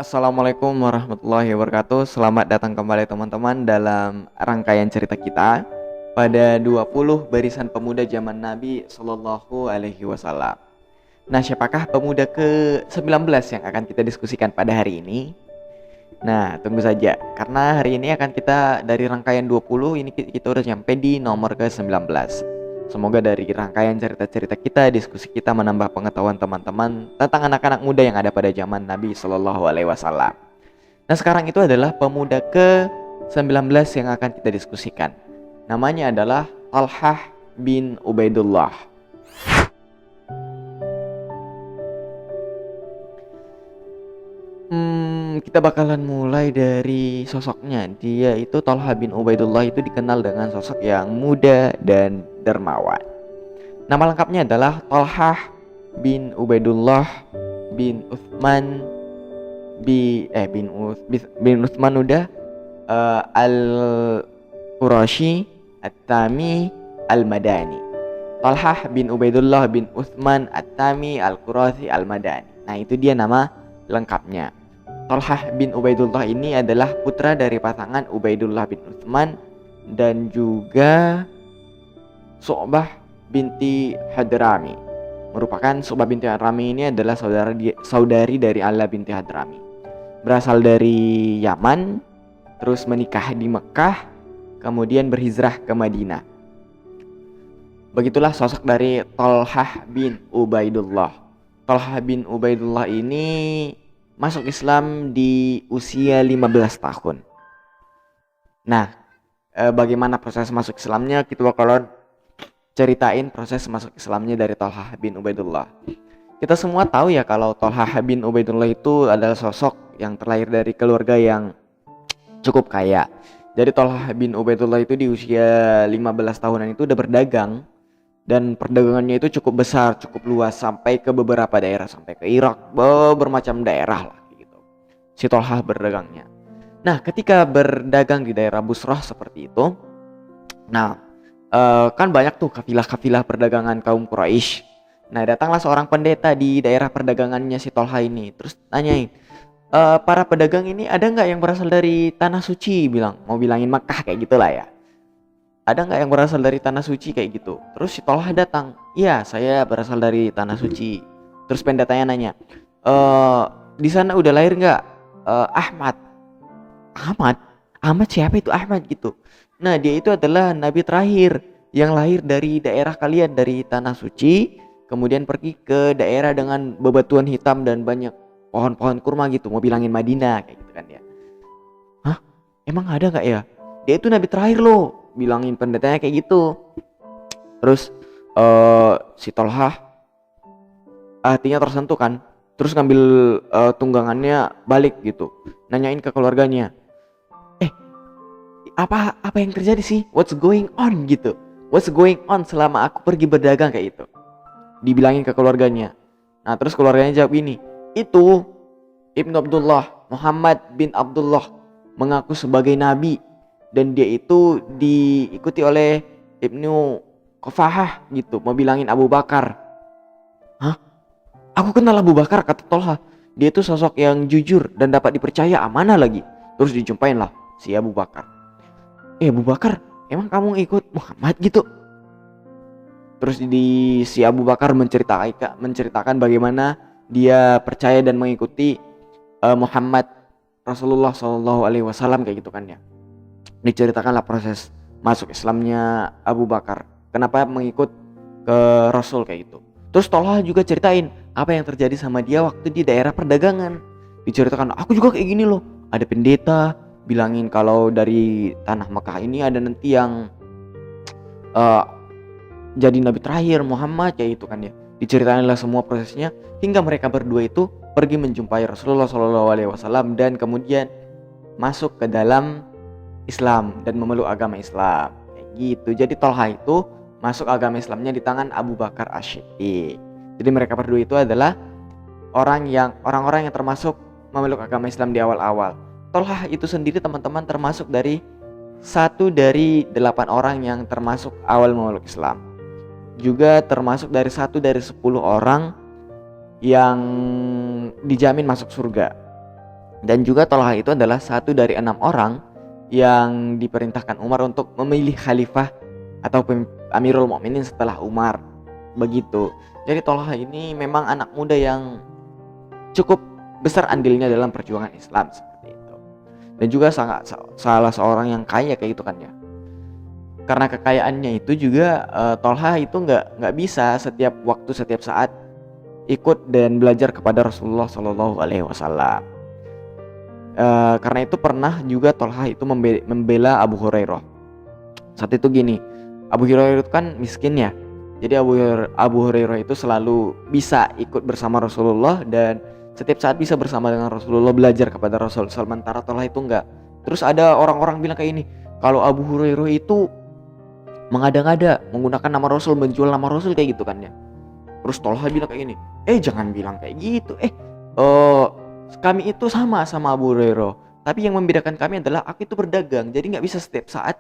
Assalamualaikum warahmatullahi wabarakatuh. Selamat datang kembali teman-teman dalam rangkaian cerita kita pada 20 barisan pemuda zaman Nabi Sallallahu Alaihi Wasallam. Nah, siapakah pemuda ke-19 yang akan kita diskusikan pada hari ini? Nah, tunggu saja karena hari ini akan kita dari rangkaian 20 ini kita udah sampai di nomor ke-19. Semoga dari rangkaian cerita-cerita kita, diskusi kita menambah pengetahuan teman-teman tentang anak-anak muda yang ada pada zaman Nabi Shallallahu Alaihi Wasallam. Nah, sekarang itu adalah pemuda ke-19 yang akan kita diskusikan. Namanya adalah Talhah bin Ubaidullah. Kita bakalan mulai dari sosoknya. Dia itu Talhah bin Ubaidullah itu dikenal dengan sosok yang muda dan dermawan. Nama lengkapnya adalah Talhah bin Ubaidullah bin Uthman bin Uthman udah al-Qurashi at-Tami al-Madani. Talhah bin Ubaidullah bin Uthman at-Tami al-Qurashi al-Madani. Nah, itu dia nama lengkapnya. Talhah bin Ubaidullah ini adalah putra dari pasangan Ubaidullah bin Uthman dan juga Syu'bah binti Hadrami. Merupakan Syu'bah binti Hadrami ini adalah saudari dari Ala binti Hadrami. Berasal dari Yaman, terus menikah di Mekah, kemudian berhijrah ke Madinah. Begitulah sosok dari Talhah bin Ubaidullah. Talhah bin Ubaidullah ini masuk Islam di usia 15 tahun. Nah, bagaimana proses masuk Islamnya? Kita bakalan ceritain proses masuk Islamnya dari Talhah bin Ubaidullah. Kita semua tahu ya kalau Talhah bin Ubaidullah itu adalah sosok yang terlahir dari keluarga yang cukup kaya. Jadi Talhah bin Ubaidullah itu di usia 15 tahunan itu udah berdagang. Dan perdagangannya itu cukup besar, cukup luas sampai ke beberapa daerah, sampai ke Irak, bermacam daerah lah gitu. Si Talhah berdagangnya. Nah, ketika berdagang di daerah Busrah seperti itu, nah kan banyak tuh kafilah-kafilah perdagangan kaum Quraisy. Nah, datanglah seorang pendeta di daerah perdagangannya si Talhah ini, terus tanyain, para pedagang ini ada nggak yang berasal dari tanah suci? Mau bilangin Makkah kayak gitulah ya. Ada nggak yang berasal dari tanah suci kayak gitu? Terus si Talhah datang, iya saya berasal dari tanah suci. Terus pendetanya nanya, di sana udah lahir nggak Ahmad? Ahmad siapa itu Ahmad gitu? Nah, dia itu adalah nabi terakhir yang lahir dari daerah kalian, dari tanah suci, kemudian pergi ke daerah dengan bebatuan hitam dan banyak pohon-pohon kurma gitu. Mau bilangin Madinah kayak gitu kan ya. Hah? Emang ada nggak ya? Dia itu nabi terakhir loh, bilangin pendetanya kayak gitu. Terus si Talhah hatinya tersentuh kan, terus ngambil tunggangannya balik gitu, nanyain ke keluarganya, apa yang terjadi sih, what's going on gitu, what's going on selama aku pergi berdagang kayak gitu, dibilangin ke keluarganya. Nah, terus keluarganya jawab ini, itu Ibnu Abdullah, Muhammad bin Abdullah mengaku sebagai nabi dan dia itu diikuti oleh Ibnu Qafahah gitu, mau bilangin Abu Bakar. Hah? Aku kenal Abu Bakar, kata Talhah. Dia itu sosok yang jujur dan dapat dipercaya, amanah lagi. Terus dijumpain lah si Abu Bakar. Abu Bakar, emang kamu ikut Muhammad gitu? Terus si Abu Bakar menceritakan bagaimana dia percaya dan mengikuti Muhammad Rasulullah Shallallahu Alaihi Wasallam kayak gitu kan ya. Diceritakanlah proses masuk Islamnya Abu Bakar, kenapa mengikut ke Rasul kayak gitu. Terus Talhah juga ceritain apa yang terjadi sama dia waktu di daerah perdagangan. Diceritakan, aku juga kayak gini loh, ada pendeta bilangin kalau dari tanah Mekah ini ada nanti yang jadi nabi terakhir Muhammad kayak gitu kan ya. Diceritakanlah semua prosesnya hingga mereka berdua itu pergi menjumpai Rasulullah SAW dan kemudian masuk ke dalam Islam dan memeluk agama Islam kayak gitu. Jadi Talhah itu masuk agama Islamnya di tangan Abu Bakar Asy-Siddiq. Jadi mereka berdua itu adalah orang-orang yang termasuk memeluk agama Islam di awal-awal. Talhah itu sendiri teman-teman termasuk dari 1 dari 8 orang yang termasuk awal memeluk Islam. Juga termasuk dari 1 dari 10 orang yang dijamin masuk surga. Dan juga Tolha itu adalah satu dari 6 orang yang diperintahkan Umar untuk memilih khalifah atau Amirul Mukminin setelah Umar. Begitu. Jadi Tolha ini memang anak muda yang cukup besar andilnya dalam perjuangan Islam seperti itu. Dan juga salah seorang yang kaya kayak gitu kan ya. Karena kekayaannya itu juga Tolha itu nggak bisa setiap waktu setiap saat ikut dan belajar kepada Rasulullah Shallallahu Alaihi Wasallam. Karena itu pernah juga Tolha itu membela Abu Hurairah. Saat itu gini, Abu Hurairah itu kan miskin ya. Jadi Abu Hurairah itu selalu bisa ikut bersama Rasulullah dan setiap saat bisa bersama dengan Rasulullah, belajar kepada Rasul. Sementara Tolha itu enggak. Terus ada orang-orang bilang kayak ini, kalau Abu Hurairah itu mengada-ngada menggunakan nama Rasul, menjual nama Rasul kayak gitu kan ya. Terus Tolha bilang kayak gini, jangan bilang kayak gitu. Kami itu sama Abu Hurairah, tapi yang membedakan kami adalah aku itu berdagang, jadi nggak bisa setiap saat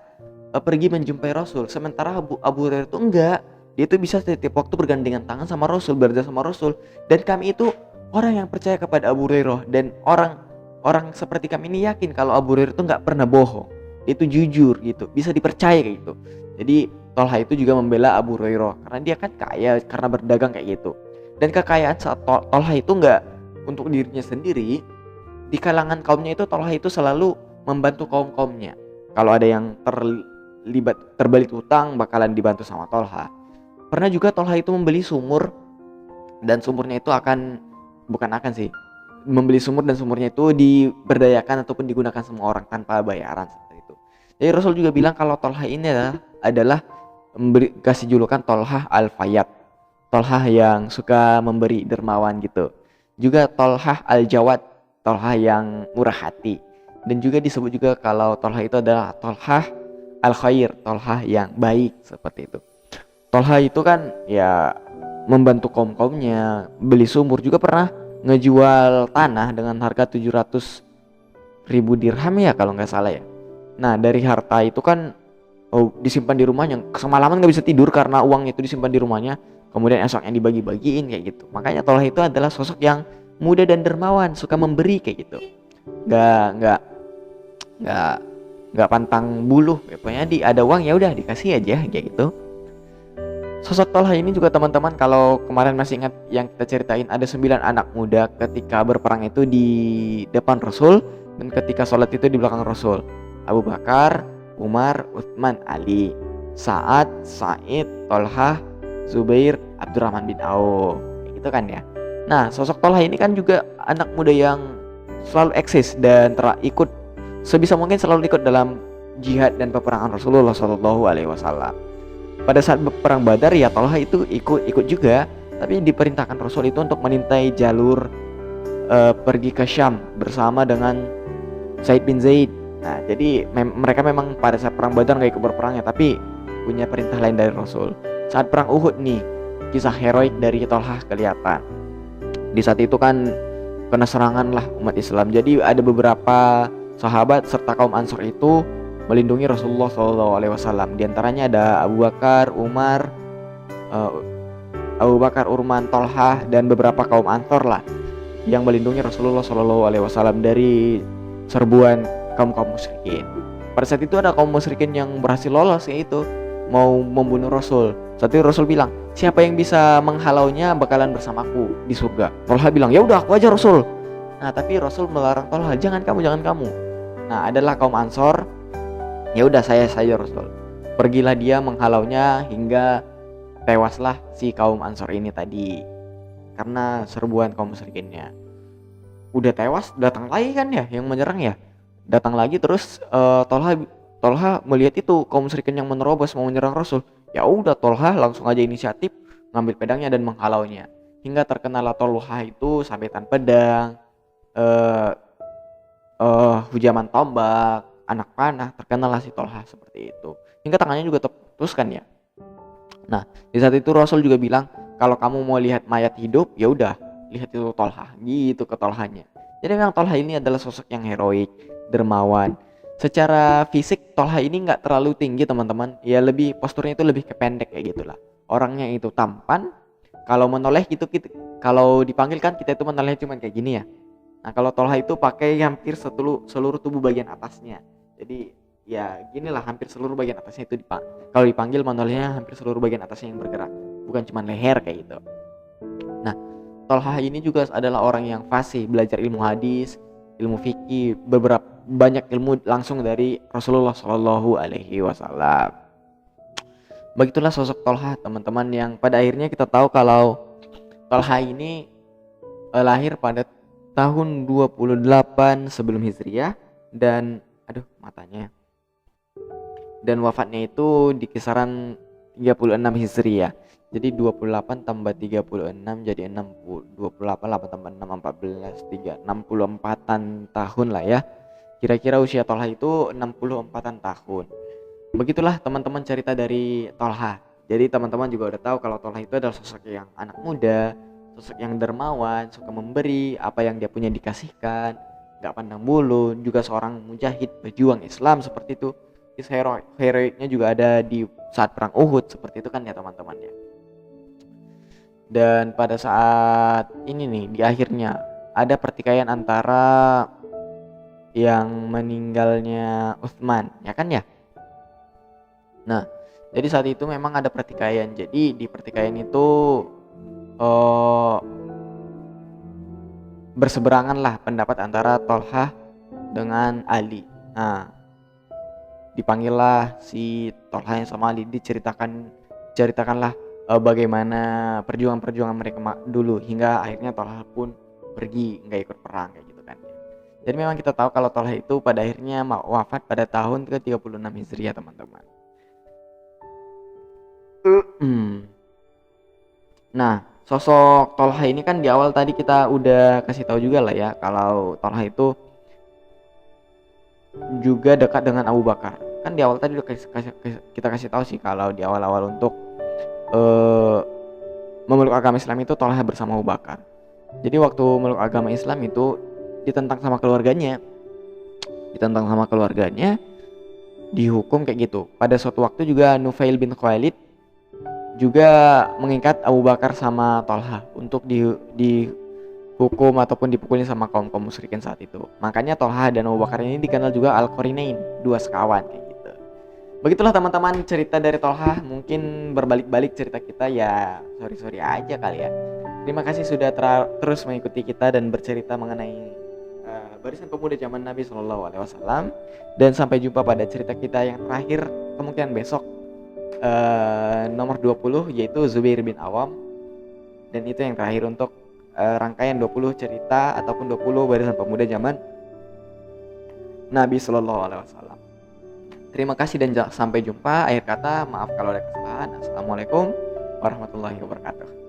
pergi menjumpai Rasul. Sementara Abu Hurairah itu enggak, dia itu bisa setiap waktu bergandengan tangan sama Rasul, belajar sama Rasul. Dan kami itu orang yang percaya kepada Abu Hurairah, dan orang seperti kami ini yakin kalau Abu Hurairah itu nggak pernah bohong, itu jujur gitu, bisa dipercaya kayak gitu. Jadi Tolha itu juga membela Abu Hurairah karena dia kan kaya karena berdagang kayak gitu. Dan kekayaan saat Tolha itu nggak untuk dirinya sendiri, di kalangan kaumnya itu Tolha itu selalu membantu kaumnya. Kalau ada yang terbelit hutang bakalan dibantu sama Tolha. Pernah juga Tolha itu membeli sumur, dan sumurnya itu membeli sumur dan sumurnya itu diberdayakan ataupun digunakan semua orang tanpa bayaran seperti itu. Jadi Rasul juga bilang kalau Tolha ini adalah kasih julukan Tolha Al-Fayyad, Tolha yang suka memberi, dermawan gitu. Juga Tolha Al-Jawad, Tolha yang murah hati. Dan juga disebut juga kalau Tolha itu adalah Tolha Al-Khair, Tolha yang baik seperti itu. Tolha itu kan ya membantu kaumnya, beli sumur, juga pernah ngejual tanah dengan harga 700.000 dirham ya kalau nggak salah ya. Nah dari harta itu kan disimpan di rumahnya, semalaman nggak bisa tidur karena uang itu disimpan di rumahnya. Kemudian esoknya dibagi-bagiin kayak gitu. Makanya Tolha itu adalah sosok yang muda dan dermawan, suka memberi kayak gitu. Nggak pantang buluh. Pokoknya ada uang ya udah dikasih aja kayak gitu. Sosok Tolha ini juga teman-teman, kalau kemarin masih ingat yang kita ceritain, ada 9 anak muda ketika berperang itu di depan Rasul, dan ketika sholat itu di belakang Rasul. Abu Bakar, Umar, Utsman, Ali, Sa'ad, Sa'id, Tolha, Zubair, Abdurrahman bin Auf, kayak gitu kan ya. Nah sosok Tolha ini kan juga anak muda yang selalu eksis dan ikut sebisa mungkin, selalu ikut dalam jihad dan peperangan Rasulullah SAW. Pada saat perang Badar ya Tolha itu ikut juga, tapi diperintahkan Rasul itu untuk menintai jalur pergi ke Syam bersama dengan Said bin Zaid. Nah jadi mereka memang pada saat perang Badar gak ikut berperangnya, tapi punya perintah lain dari Rasul. Saat perang Uhud nih, kisah heroik dari Tolha kelihatan. Di saat itu kan kena serangan lah umat Islam. Jadi ada beberapa sahabat serta kaum Ansor itu melindungi Rasulullah SAW. Di antaranya ada Abu Bakar, Umar, Tolha, dan beberapa kaum Ansor lah yang melindungi Rasulullah SAW dari serbuan kaum musyrikin. Pada saat itu ada kaum musyrikin yang berhasil lolos, yaitu mau membunuh Rasul. Saat itu Rasul bilang, siapa yang bisa menghalaunya bakalan bersamaku di surga. Tolha bilang, ya udah aku aja Rasul. Nah tapi Rasul melarang Tolha, jangan kamu. Nah adalah kaum Ansor, ya udah saya saja Rasul. Pergilah dia menghalaunya hingga tewaslah si kaum Ansor ini tadi karena serbuan kaum musyrikinnya. Udah tewas, datang lagi kan ya yang menyerang ya. Datang lagi terus Tolha melihat itu kaum musyrikin yang menerobos mau menyerang Rasul. Ya udah Tolha langsung aja inisiatif ngambil pedangnya dan menghalaunya. Hingga terkenalah Tolha itu sabetan pedang, hujaman tombak, anak panah, terkenalah si Tolha seperti itu. Hingga tangannya juga terputus kan ya. Nah di saat itu Rasul juga bilang, kalau kamu mau lihat mayat hidup, ya udah lihat itu Tolha, gitu ke Tolhanya. Jadi memang Tolha ini adalah sosok yang heroik, dermawan. Secara fisik Tolha ini nggak terlalu tinggi teman-teman, ya lebih posturnya itu lebih kependek kayak gitulah. Orangnya itu tampan, kalau menoleh gitu, kalau dipanggil kan kita itu menoleh cuman kayak gini ya. Nah, kalau Tolha itu pakai hampir seluruh tubuh bagian atasnya. Jadi ya ginilah, hampir seluruh bagian atasnya itu kalau dipanggil manolnya hampir seluruh bagian atasnya yang bergerak, bukan cuma leher kayak gitu. Nah, Tolha ini juga adalah orang yang fasih, belajar ilmu hadis, ilmu fikih, beberapa banyak ilmu langsung dari Rasulullah Shallallahu Alaihi Wasallam. Begitulah sosok Tolha, teman-teman, yang pada akhirnya kita tahu kalau Tolha ini lahir pada tahun 28 sebelum Hijriah dan matanya. Dan wafatnya itu di kisaran 36 Hijriah. Jadi 28 tambah 36 jadi 60, 28 8 tambah 6 14 3 64-an tahun lah ya. Kira-kira usia Tolha itu 64-an tahun. Begitulah teman-teman cerita dari Tolha. Jadi teman-teman juga udah tahu kalau Tolha itu adalah sosok yang anak muda, sosok yang dermawan, suka memberi, apa yang dia punya dikasihkan, gak pandang bulu, juga seorang mujahid, pejuang Islam seperti itu. Kisah heroiknya juga ada di saat perang Uhud seperti itu kan ya teman-teman ya. Dan pada saat ini nih, di akhirnya ada pertikaian antara yang meninggalnya Utsman, ya kan ya. Nah, jadi saat itu memang ada pertikaian. Jadi di pertikaian itu berseberangan lah pendapat antara Tolha dengan Ali. Nah, dipanggillah si Tolha yang sama Ali, diceritakanlah bagaimana perjuangan mereka dulu hingga akhirnya Tolha pun pergi, nggak ikut perang kayak gitu kan. Jadi memang kita tahu kalau Tolha itu pada akhirnya wafat pada tahun ke-36 Hijriah teman-teman. Nah, sosok Tolha ini kan di awal tadi kita udah kasih tahu juga lah ya kalau Tolha itu juga dekat dengan Abu Bakar. Kan di awal tadi udah kita kasih tahu sih kalau di awal-awal untuk memeluk agama Islam itu Tolha bersama Abu Bakar. Jadi waktu memeluk agama Islam itu ditentang sama keluarganya, dihukum kayak gitu. Pada suatu waktu juga Nufail bin Khalid juga mengikat Abu Bakar sama Tolha untuk dihukum ataupun dipukulin sama kaum musyrikin saat itu. Makanya Tolha dan Abu Bakar ini dikenal juga Al-Qarinain, dua sekawan kayak gitu. Begitulah teman-teman cerita dari Tolha. Mungkin berbalik-balik cerita kita ya, sorry aja kali ya. Terima kasih sudah terus mengikuti kita dan bercerita mengenai barisan pemuda zaman Nabi Shallallahu Alaihi Wasallam. Dan sampai jumpa pada cerita kita yang terakhir kemungkinan besok, nomor 20, yaitu Zubair bin Awam. Dan itu yang terakhir untuk rangkaian 20 cerita ataupun 20 barisan pemuda zaman Nabi Shallallahu Alaihi Wasallam. Terima kasih dan sampai jumpa. Akhir kata, maaf kalau ada kesalahan. Assalamualaikum warahmatullahi wabarakatuh.